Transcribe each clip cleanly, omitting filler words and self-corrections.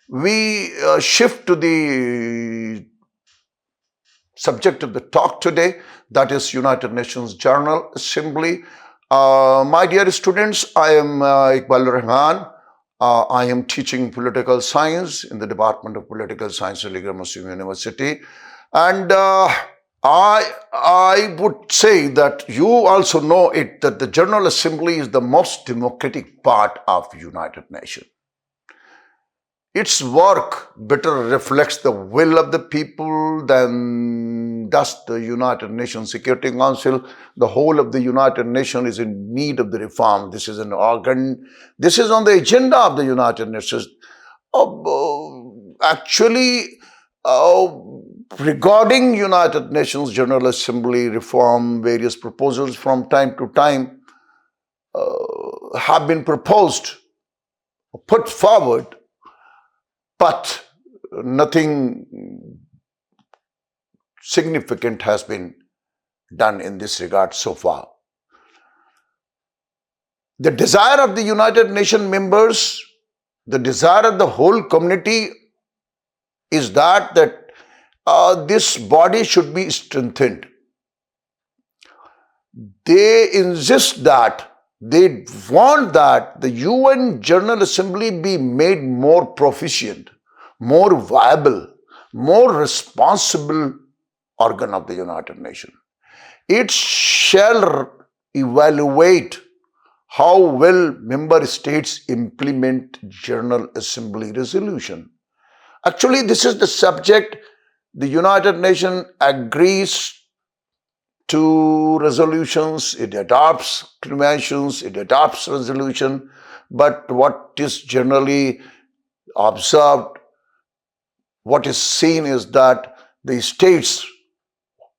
We shift to the subject of the talk today, that is United Nations General Assembly. My dear students, I am Iqbal Rahman. I am teaching political science in the Department of Political Science at Aligarh Muslim University. And I would say that you also know it, that the General Assembly is the most democratic part of United Nations. Its work better reflects the will of the people than does the United Nations Security Council. The whole of the United Nations is in need of the reform. This is an organ. This is on the agenda of the United Nations. Actually, regarding United Nations General Assembly reform, various proposals from time to time have been proposed, put forward, but nothing significant has been done in this regard so far. The desire of the United Nations members, the desire of the whole community is that this body should be strengthened. They insist that, they want that the UN General Assembly be made more proficient, more viable, more responsible organ of the United Nations. It shall evaluate how well member states implement General Assembly resolution. Actually, this is the subject. The United Nations agrees to resolutions, it adopts conventions, it adopts resolution, but what is generally observed, what is seen is that the states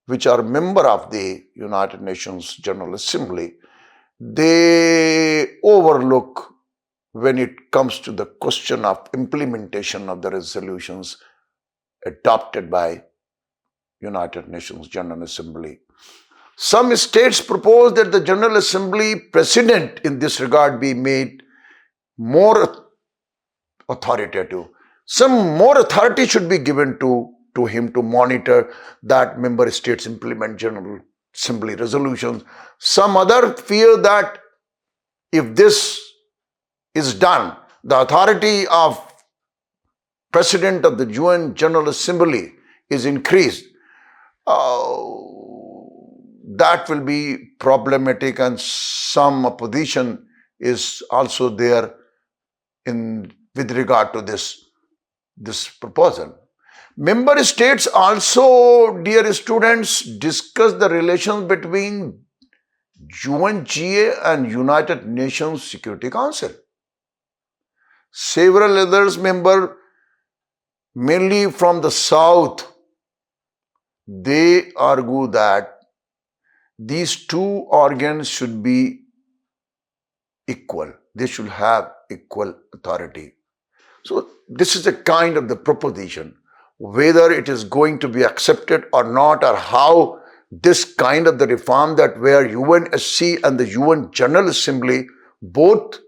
which are member of the United Nations General Assembly, they overlook when it comes to the question of implementation of the resolutions adopted by United Nations General Assembly. Some states propose that the General Assembly president in this regard be made more authoritative. Some more authority should be given to him to monitor that member states implement General Assembly resolutions. Some other fear that if this is done, the authority of President of the UN General Assembly is increased. That will be problematic, and some opposition is also there with regard to this proposal. Member states also, dear students, discuss the relations between UNGA and United Nations Security Council. Several others members, mainly from the south, they argue that these two organs should be equal. They should have equal authority. So this is a kind of the proposition. Whether it is going to be accepted or not, or how this kind of the reform that where UNSC and the UN General Assembly both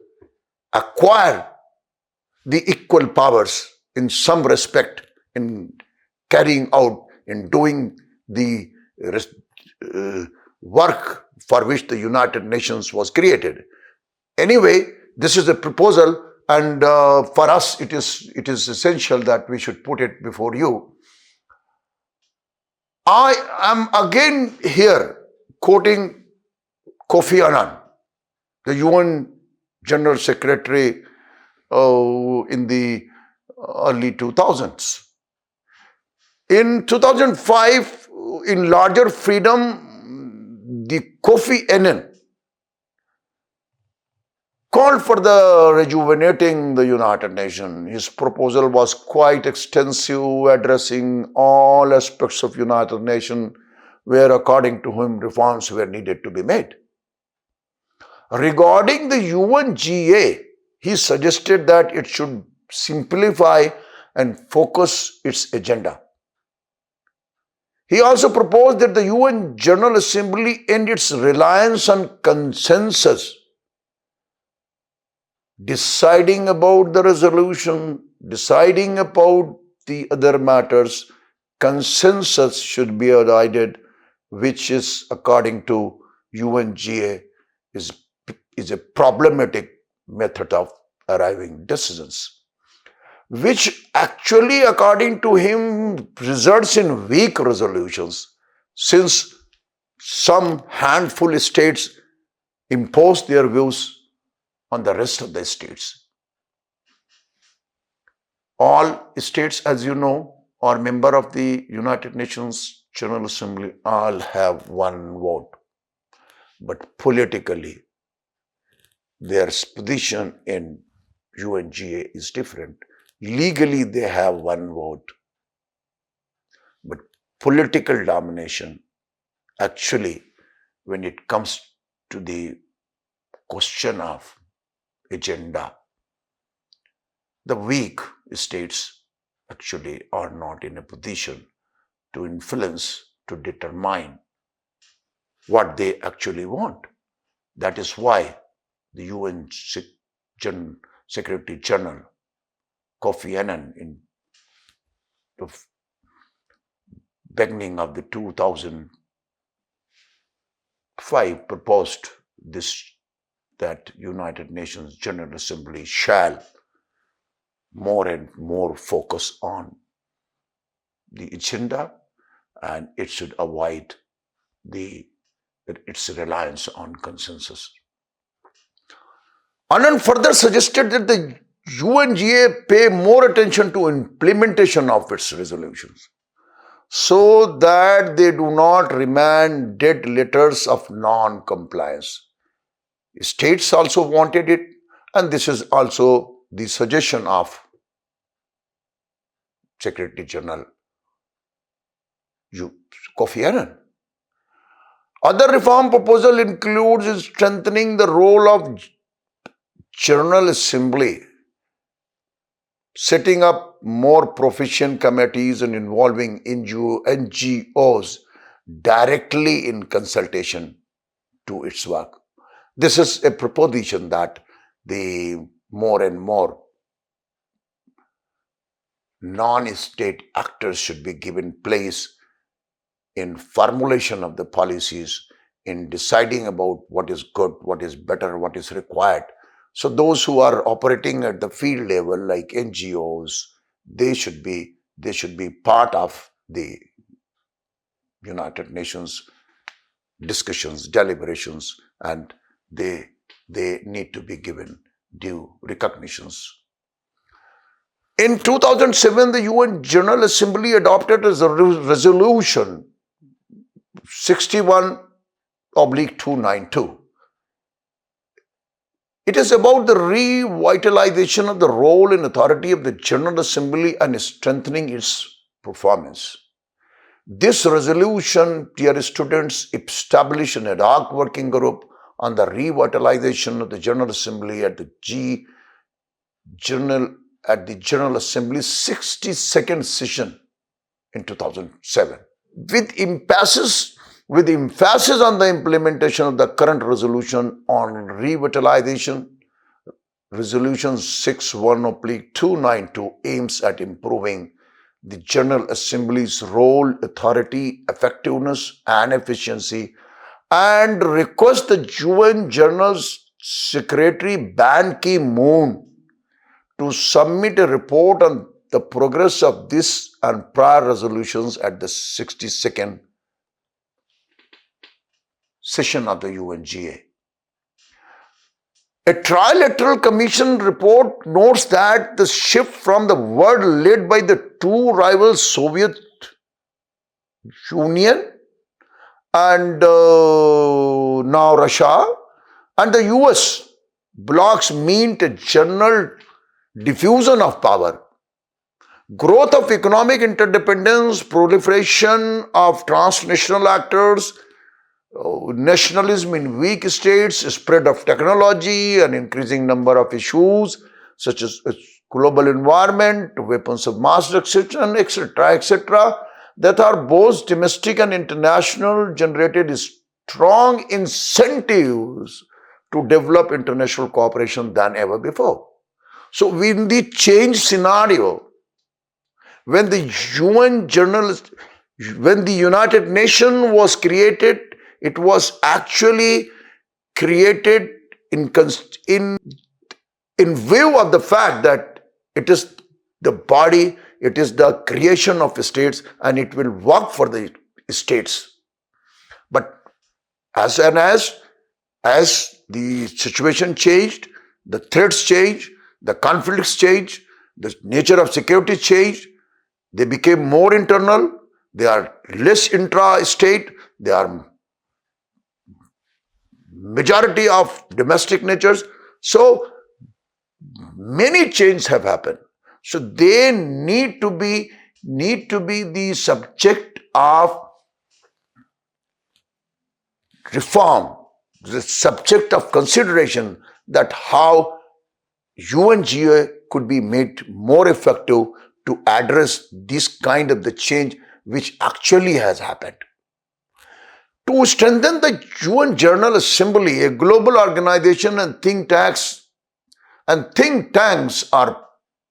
acquire the equal powers in some respect in carrying out, in doing the work for which the United Nations was created. Anyway, this is a proposal, and for us it is essential that we should put it before you. I am again here quoting Kofi Annan, the UN General Secretary in the early 2000s. In 2005, in Larger Freedom, the Kofi Annan called for the rejuvenating the United Nations. His proposal was quite extensive, addressing all aspects of United Nations, where according to him reforms were needed to be made. Regarding the UNGA, he suggested that it should simplify and focus its agenda. He also proposed that the UN General Assembly end its reliance on consensus, deciding about the resolution deciding about the other matters, consensus should be arrived, which is, according to UNGA, is, is a problematic method of arriving decisions, which actually, according to him, results in weak resolutions, since some handful states impose their views on the rest of the states. All states, as you know, are member of the United Nations General Assembly, all have one vote. But politically, their position in UNGA is different. Legally, they have one vote. But political domination, actually, when it comes to the question of agenda, the weak states actually are not in a position to influence, to determine what they actually want. That is why the UN Secretary General Kofi Annan, in the beginning of the 2005, proposed this, that United Nations General Assembly shall more and more focus on the agenda, and it should avoid its reliance on consensus. Anand further suggested that the UNGA pay more attention to implementation of its resolutions, so that they do not remain dead letters of non-compliance. States also wanted it, and this is also the suggestion of Secretary General Kofi Annan. Other reform proposal includes strengthening the role of General Assembly, setting up more proficient committees and involving NGOs directly in consultation to its work. This is a proposition that the more and more non-state actors should be given place in formulation of the policies, in deciding about what is good, what is better, what is required. So those who are operating at the field level, like NGOs, they should be part of the United Nations discussions, deliberations, and they need to be given due recognitions. In 2007, the UN General Assembly adopted a resolution 61/292. It is about the revitalization of the role and authority of the General Assembly and strengthening its performance. This resolution, dear students, established an ad hoc working group on the revitalization of the General Assembly at the General Assembly's 62nd session in 2007. With emphasis on the implementation of the current resolution on revitalization, Resolution 61/292 aims at improving the General Assembly's role, authority, effectiveness, and efficiency, and request the UN General Secretary Ban Ki-moon to submit a report on the progress of this and prior resolutions at the 62nd session of the UNGA. A trilateral commission report notes that the shift from the world led by the two rival Soviet Union and now Russia and the US blocs meant a general diffusion of power, growth of economic interdependence, proliferation of transnational actors, nationalism in weak states, spread of technology, an increasing number of issues such as global environment, weapons of mass destruction, etc., that are both domestic and international, generated strong incentives to develop international cooperation than ever before. So in the change scenario, when the when the United Nations was created, it was actually created in view of the fact that it is the body, it is the creation of states, and it will work for the states. But as the situation changed, the threats changed, the conflicts changed, the nature of security changed, they became more internal, they are less intra-state, they are majority of domestic natures. So many changes have happened. So they need to be the subject of reform, the subject of consideration, that how UNGA could be made more effective to address this kind of the change which actually has happened. To strengthen the UN General Assembly, a global organization, and think tanks are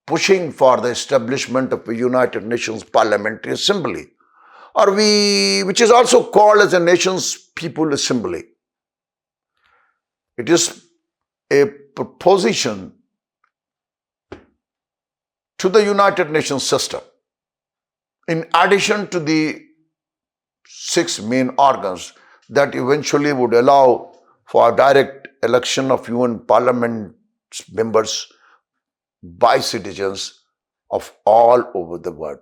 pushing for the establishment of a United Nations Parliamentary Assembly, which is also called as a Nations People Assembly. It is a proposition to the United Nations system, in addition to the 6 main organs that eventually would allow for direct election of UN Parliament members by citizens of all over the world.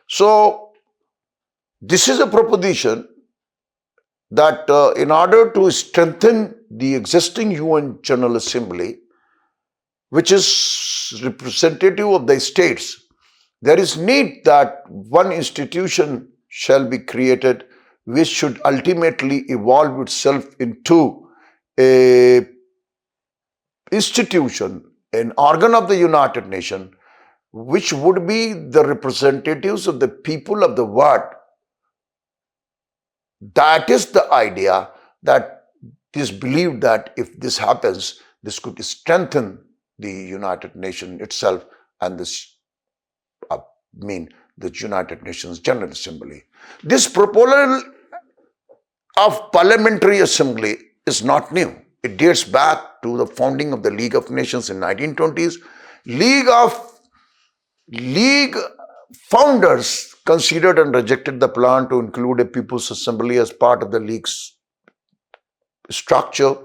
So, this is a proposition that in order to strengthen the existing UN General Assembly, which is representative of the states, there is need that one institution shall be created which should ultimately evolve itself into a institution, an organ of the United Nations, which would be the representatives of the people of the world. That is the idea, that it is believed that if this happens, this could strengthen the United Nations itself and the United Nations General Assembly. This proposal of Parliamentary Assembly is not new. It dates back to the founding of the League of Nations in 1920s. League founders considered and rejected the plan to include a People's Assembly as part of the League's structure.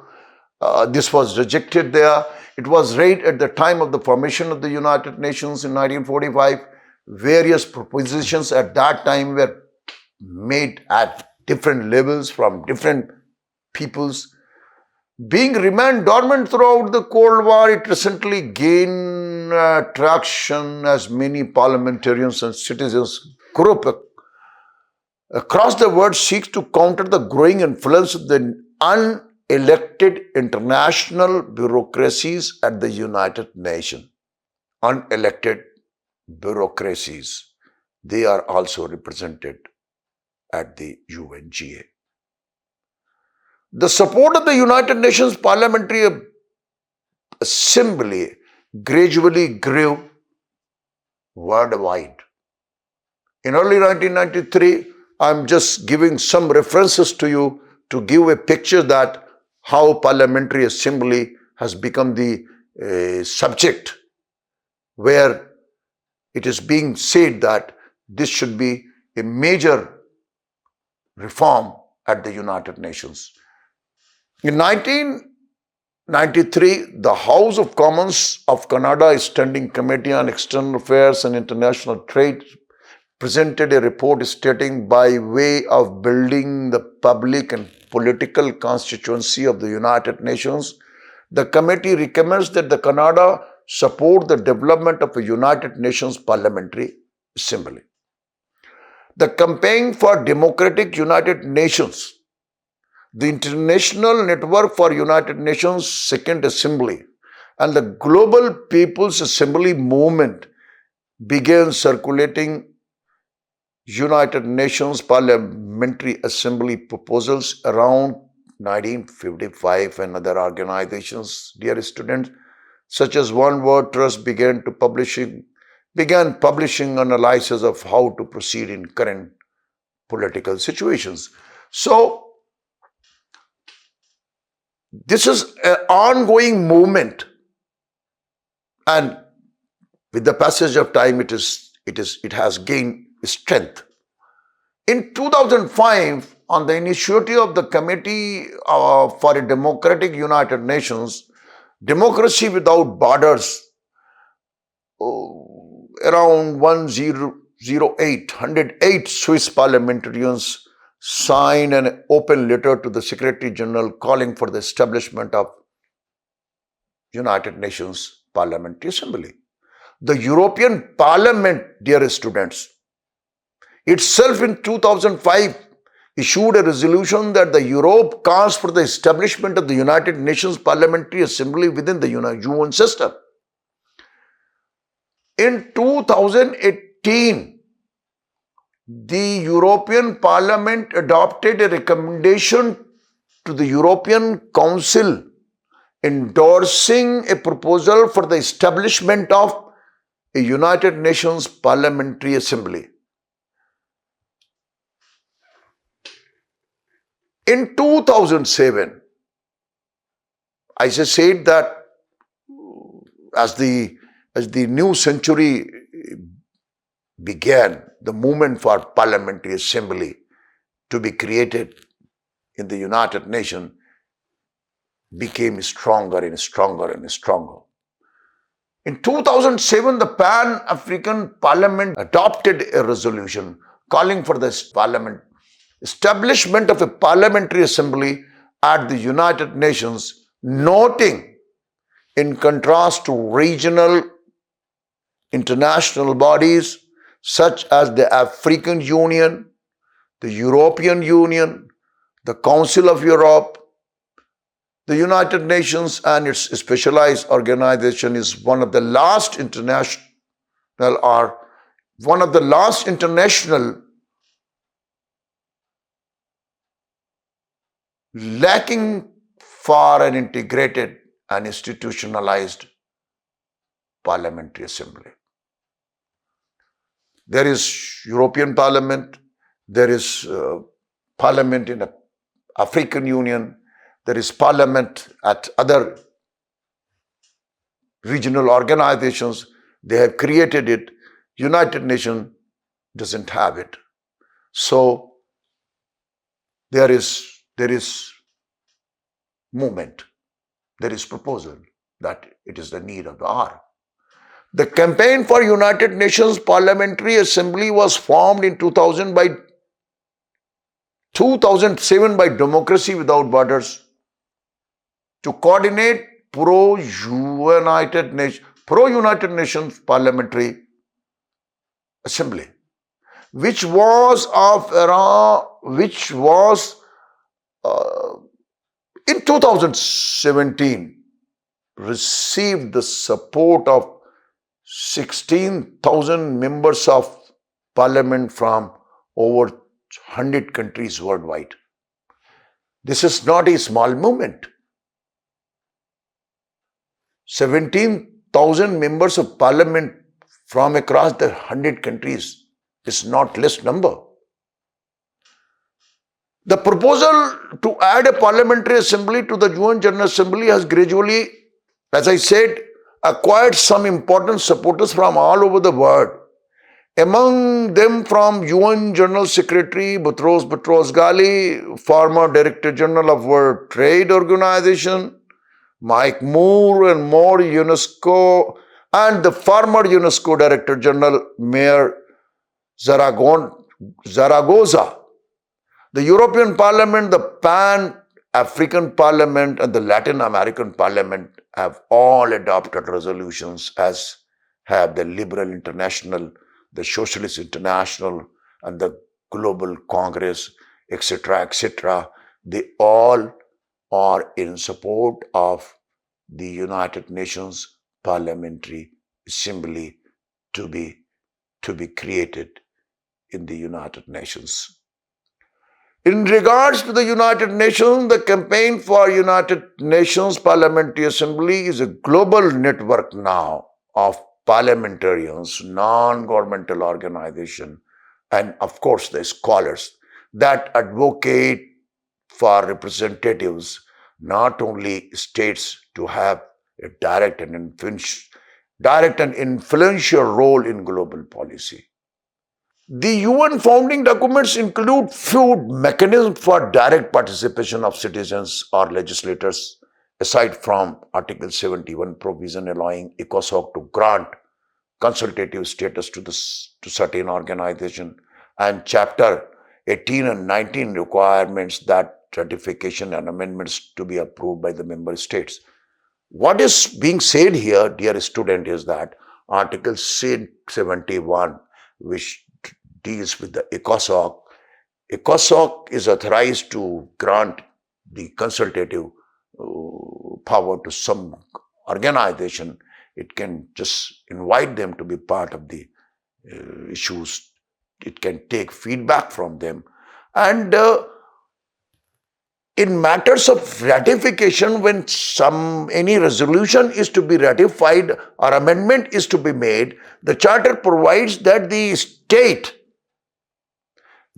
This was rejected there. It was right at the time of the formation of the United Nations in 1945. Various propositions at that time were made at different levels from different peoples. Being remained dormant throughout the Cold War, it recently gained traction as many parliamentarians and citizens group across the world seek to counter the growing influence of the unelected international bureaucracies at the United Nations. Unelected bureaucracies, they are also represented at the UNGA. The support of the United Nations Parliamentary Assembly gradually grew worldwide. In early 1993, I'm just giving some references to you to give a picture that how Parliamentary Assembly has become the subject where it is being said that this should be a major reform at the United Nations. In 1993, the House of Commons of Canada Standing Committee on External Affairs and International Trade presented a report stating, by way of building the public and political constituency of the United Nations, the committee recommends that the Canada support the development of a United Nations Parliamentary Assembly. The Campaign for Democratic United Nations, the International Network for United Nations Second Assembly, and the Global People's Assembly movement began circulating United Nations Parliamentary Assembly proposals around 1955, and other organizations, dear students, such as One World Trust began publishing analysis of how to proceed in current political situations. So this is an ongoing movement, and with the passage of time, it has gained strength. In 2005, on the initiative of the Committee for a Democratic United Nations, Democracy Without Borders, around 108 Swiss parliamentarians signed an open letter to the Secretary General calling for the establishment of United Nations Parliamentary Assembly. The European Parliament, dear students, itself in 2005 issued a resolution that the Europe calls for the establishment of the United Nations Parliamentary Assembly within the UN system. In 2018, the European Parliament adopted a recommendation to the European Council endorsing a proposal for the establishment of a United Nations Parliamentary Assembly. In 2007, I said that as the new century began, the movement for parliamentary assembly to be created in the United Nations became stronger and stronger and stronger. In 2007, the Pan-African Parliament adopted a resolution calling for the establishment of a parliamentary assembly at the United Nations, noting, in contrast to regional international bodies such as the African Union, the European Union, the Council of Europe, the United Nations and its specialized organization is one of the last international lacking for an integrated and institutionalized parliamentary assembly. There is European Parliament, there is Parliament in the African Union, there is Parliament at other regional organizations. They have created it. United Nations doesn't have it. So there is movement, there is proposal that it is the need of the hour. The campaign for United Nations Parliamentary Assembly was formed in 2007 by Democracy Without Borders to coordinate pro-United Nations Parliamentary Assembly, which was in 2017 received the support of 16,000 members of parliament from over 100 countries worldwide. This is not a small movement. 17,000 members of parliament from across the 100 countries is not less number. The proposal to add a parliamentary assembly to the UN General Assembly has gradually, as I said, acquired some important supporters from all over the world. Among them from UN General Secretary Boutros Boutros-Ghali, former Director General of World Trade Organization, Mike Moore and more UNESCO, and the former UNESCO Director General Mayor Zaragoza. The European Parliament, the Pan-African Parliament, and the Latin American Parliament have all adopted resolutions, as have the Liberal International, the Socialist International, and the Global Congress, etc., etc. They all are in support of the United Nations Parliamentary Assembly to be created in the United Nations. In regards to the United Nations, the campaign for United Nations Parliamentary Assembly is a global network now of parliamentarians, non-governmental organizations, and of course the scholars that advocate for representatives, not only states, to have a direct and influential role in global policy. The UN founding documents include few mechanisms for direct participation of citizens or legislators, aside from Article 71 provision allowing ECOSOC to grant consultative status to certain organization, and Chapter 18 and 19 requirements that ratification and amendments to be approved by the member states. What is being said here, dear student, is that Article 71, which deals with the ECOSOC is authorized to grant the consultative power to some organization. It can just invite them to be part of the issues. It can take feedback from them. And in matters of ratification, when any resolution is to be ratified or amendment is to be made, the Charter provides that the state,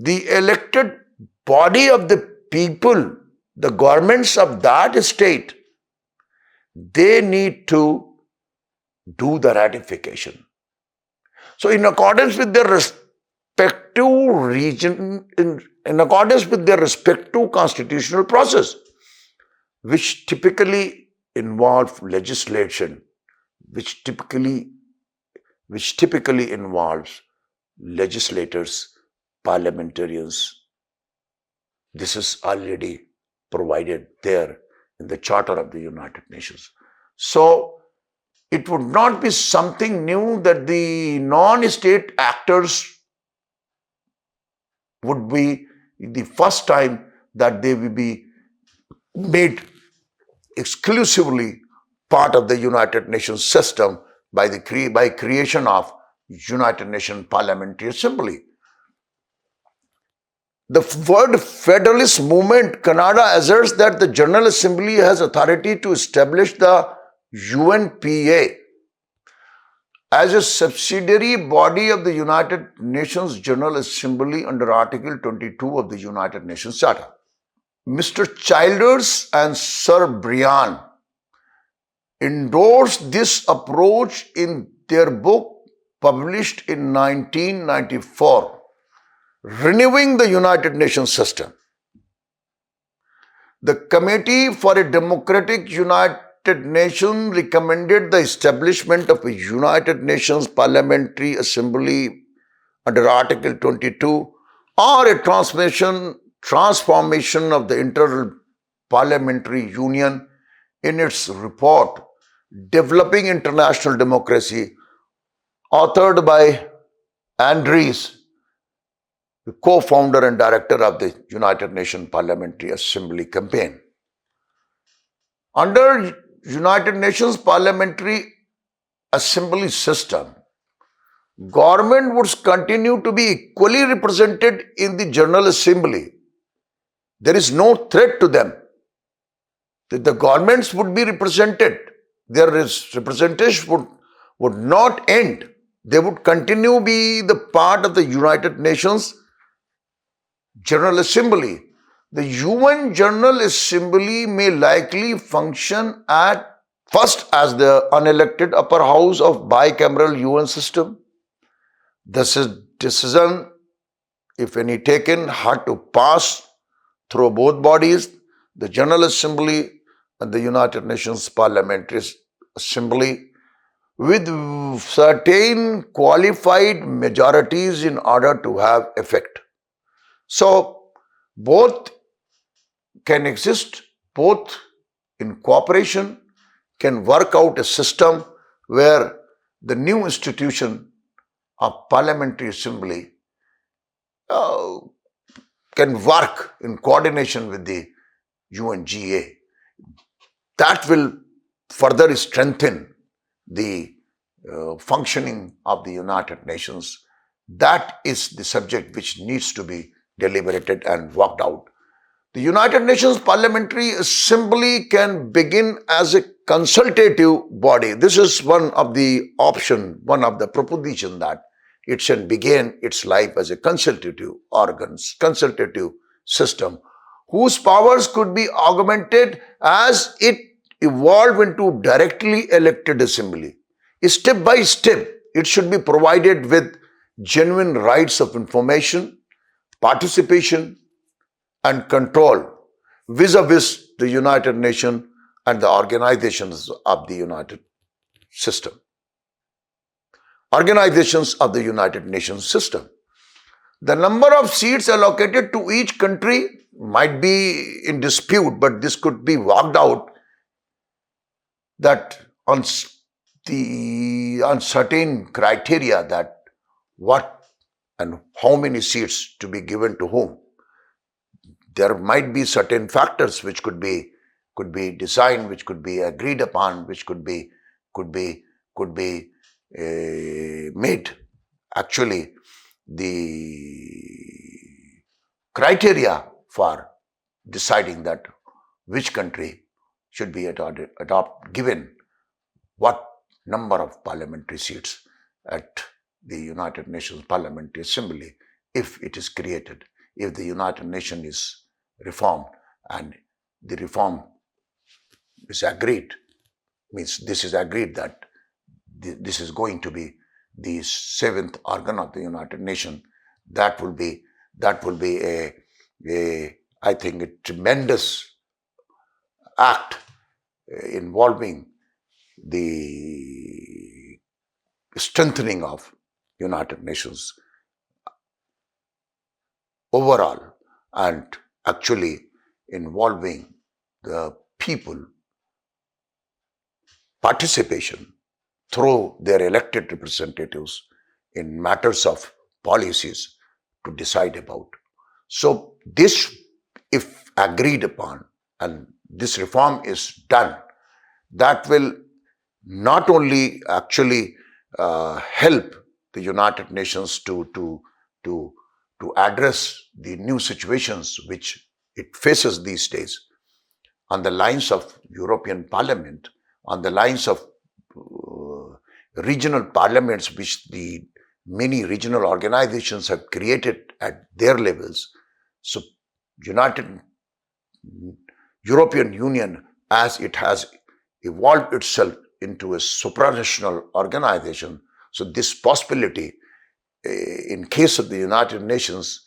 the elected body of the people, the governments of that state, they need to do the ratification. So in accordance with their respective region, in accordance with their respective constitutional process, which typically involve legislation, which typically involves legislators, parliamentarians. This is already provided there in the Charter of the United Nations. So it would not be something new that the non-state actors would be the first time that they will be made exclusively part of the United Nations system by creation of United Nations Parliamentary Assembly. The word Federalist Movement Canada asserts that the General Assembly has authority to establish the UNPA as a subsidiary body of the United Nations General Assembly under Article 22 of the United Nations Charter. Mr. Childers and Sir Brian endorsed this approach in their book published in 1994, Renewing the United Nations System. The Committee for a Democratic United Nations recommended the establishment of a United Nations Parliamentary Assembly under Article 22 or a transformation of the Internal Parliamentary Union in its report Developing International Democracy, authored by Andries, the co-founder and director of the United Nations Parliamentary Assembly campaign. Under United Nations Parliamentary Assembly system, government would continue to be equally represented in the General Assembly. There is no threat to them. The governments would be represented. Their representation would not end. They would continue to be the part of the United Nations General Assembly. The UN General Assembly may likely function at first as the unelected upper house of bicameral UN system. This decision, if any taken, had to pass through both bodies, the General Assembly and the United Nations Parliamentary Assembly, with certain qualified majorities in order to have effect. So both can exist, both in cooperation can work out a system where the new institution of Parliamentary Assembly can work in coordination with the UNGA. That will further strengthen the functioning of the United Nations. That is the subject which needs to be deliberated and worked out. The United Nations Parliamentary Assembly can begin as a consultative body. This is one of the option, one of the proposition that it should begin its life as a consultative organs, consultative system, whose powers could be augmented as it evolved into directly elected assembly. Step by step, it should be provided with genuine rights of information, participation, and control vis-a-vis the United Nations and the organizations of the United system. Organizations of the United Nations system. The number of seats allocated to each country might be in dispute, but this could be worked out that on certain criteria that what and how many seats to be given to whom. There might be certain factors which could be designed, which could be agreed upon, which could be made. Actually, the criteria for deciding that which country should be given what number of parliamentary seats at the United Nations Parliamentary Assembly if it is created, if the United Nations is reformed and the reform is agreed, means this is agreed that this is going to be the seventh organ of the United Nations. That will be a I think a tremendous act involving the strengthening of United Nations overall and actually involving the people participation through their elected representatives in matters of policies to decide about. So this, if agreed upon and this reform is done, that will not only actually help the United Nations to address the new situations which it faces these days on the lines of European Parliament, on the lines of regional parliaments which the many regional organizations have created at their levels. So European Union, as it has evolved itself into a supranational organization, so this possibility in case of the United Nations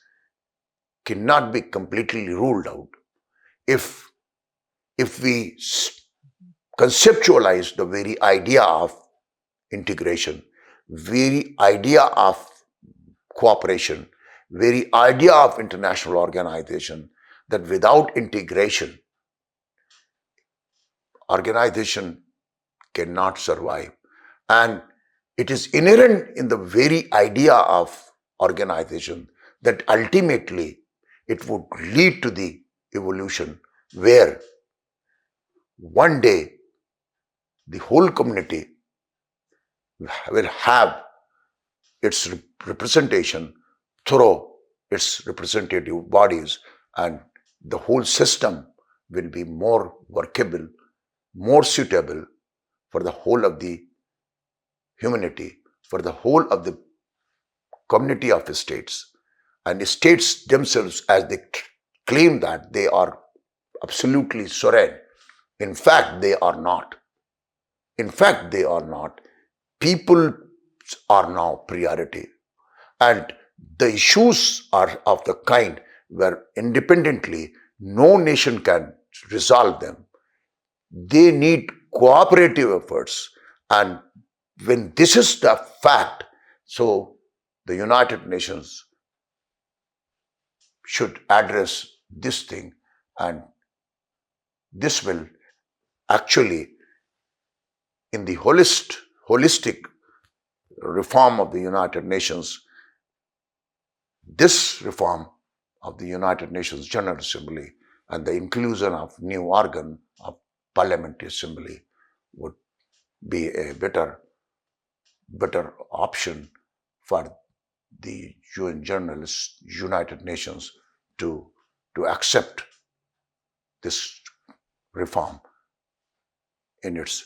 cannot be completely ruled out. If we conceptualize the very idea of integration, very idea of cooperation, very idea of international organization, that without integration, organization cannot survive. And it is inherent in the very idea of organization that ultimately it would lead to the evolution where one day the whole community will have its representation through its representative bodies, and the whole system will be more workable, more suitable for the whole of the humanity, for the whole of the community of states. And states themselves, as they claim that they are absolutely sovereign, in fact they are not. In fact they are not. People are now priority, and the issues are of the kind where independently no nation can resolve them. They need cooperative efforts, and when this is the fact, so the United Nations should address this thing, and this will actually, in the holistic reform of the United Nations, this reform of the United Nations General Assembly and the inclusion of new organ of Parliamentary Assembly would be a better option for the UN journalists, United Nations to accept this reform in its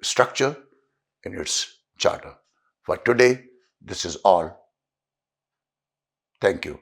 structure, in its charter. For today, this is all. Thank you.